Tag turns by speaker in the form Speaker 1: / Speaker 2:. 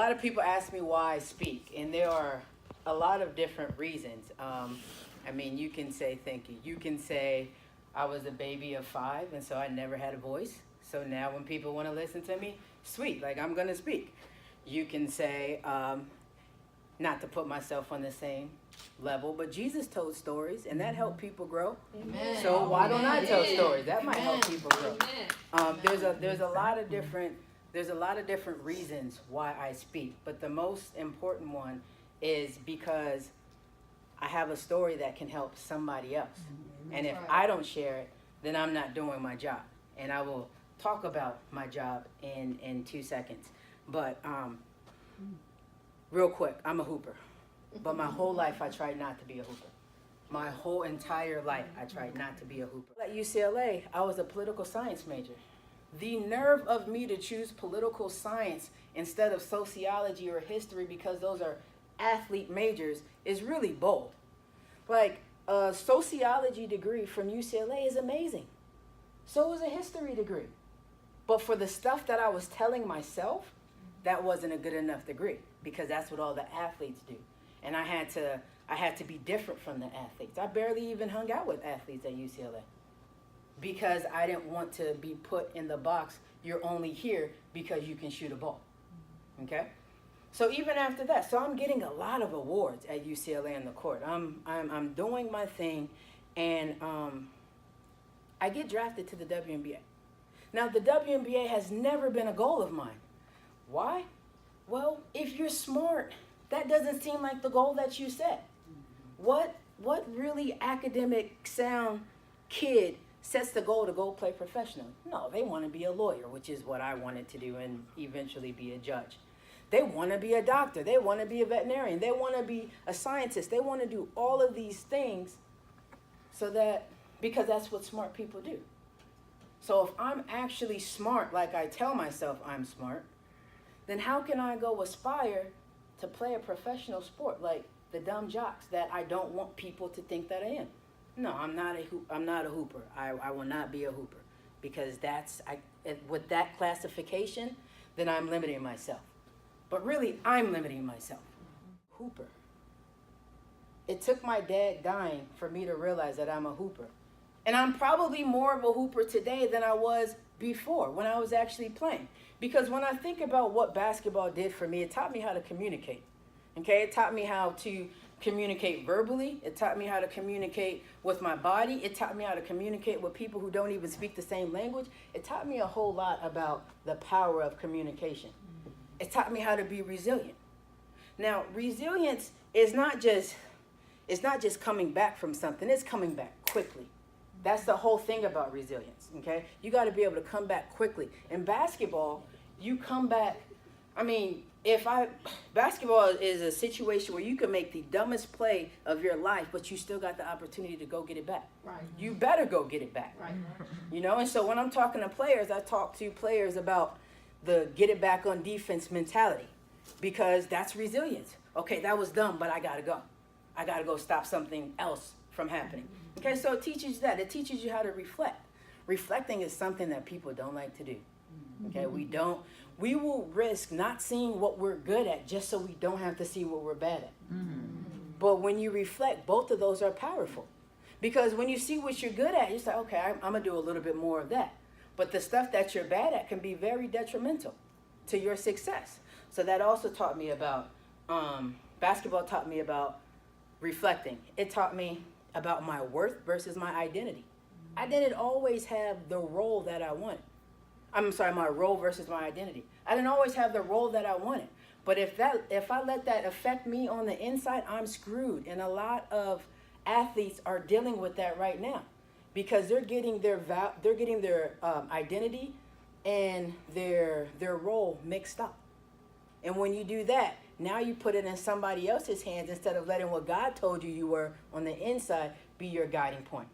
Speaker 1: lot of people ask me why I speak, and there are a lot of different reasons. I mean, you can say, thank you. You can say, I was a baby of 5, and so I never had a voice. So now when people want to listen to me, sweet, like I'm going to speak. You can say, not to put myself on the same level, but Jesus told stories, and that helped people grow.
Speaker 2: Amen.
Speaker 1: So why don't I tell stories? That might help
Speaker 2: Amen.
Speaker 1: people grow. There's a lot of different reasons why I speak, but the most important one is because I have a story that can help somebody else. And if I don't share it, then I'm not doing my job. And I will talk about my job in 2 seconds. But real quick, I'm a hooper. But my whole life I tried not to be a hooper. My whole entire life I tried not to be a hooper. At UCLA, I was a political science major. The nerve of me to choose political science instead of sociology or history, because those are athlete majors, is really bold. Like, a sociology degree from UCLA is amazing. So is a history degree. But for the stuff that I was telling myself, that wasn't a good enough degree, because that's what all the athletes do. And I had to be different from the athletes. I barely even hung out with athletes at UCLA, because I didn't want to be put in the box, you're only here because you can shoot a ball. Okay? So even after that, so I'm getting a lot of awards at UCLA on the court. I'm doing my thing, and I get drafted to the WNBA. Now, the WNBA has never been a goal of mine. Why? Well, if you're smart, that doesn't seem like the goal that you set. What really academic sound kid sets the goal to go play professional? No, they want to be a lawyer, which is what I wanted to do, and eventually be a judge. They want to be a doctor. They want to be a veterinarian. They want to be a scientist. They want to do all of these things because that's what smart people do. So if I'm actually smart, like I tell myself I'm smart, then how can I go aspire to play a professional sport like the dumb jocks that I don't want people to think that I am? No, I'm not a hooper. I will not be a hooper, because with that classification, then I'm limiting myself. But really, I'm limiting myself. Hooper. It took my dad dying for me to realize that I'm a hooper. And I'm probably more of a hooper today than I was before, when I was actually playing. Because when I think about what basketball did for me, it taught me how to communicate. Okay? It taught me how to communicate verbally. It taught me how to communicate with my body. It taught me how to communicate with people who don't even speak the same language. It taught me a whole lot about the power of communication. It taught me how to be resilient. Now, resilience is not just coming back from something, it's coming back quickly. That's the whole thing about resilience, okay? You got to be able to come back quickly. In basketball, you come back, basketball is a situation where you can make the dumbest play of your life, but you still got the opportunity to go get it back.
Speaker 2: Right.
Speaker 1: You better go get it back.
Speaker 2: Right.
Speaker 1: And so when I'm talking to players, I talk to players about the get it back on defense mentality, because that's resilience. Okay, that was dumb, but I gotta go. I gotta go stop something else from happening. Okay, so it teaches you that. It teaches you how to reflect. Reflecting is something that people don't like to do. Okay, we will risk not seeing what we're good at just so we don't have to see what we're bad at. But when you reflect, both of those are powerful. Because when you see what you're good at, you say, okay, I'm gonna do a little bit more of that. But the stuff that you're bad at can be very detrimental to your success. So that also taught me about, basketball taught me about reflecting. It taught me about my worth versus my identity. I didn't always have the role that I wanted. My role versus my identity. I didn't always have the role that I wanted. But if I let that affect me on the inside, I'm screwed. And a lot of athletes are dealing with that right now, because they're getting their identity and their role mixed up. And when you do that, now you put it in somebody else's hands instead of letting what God told you were on the inside be your guiding point.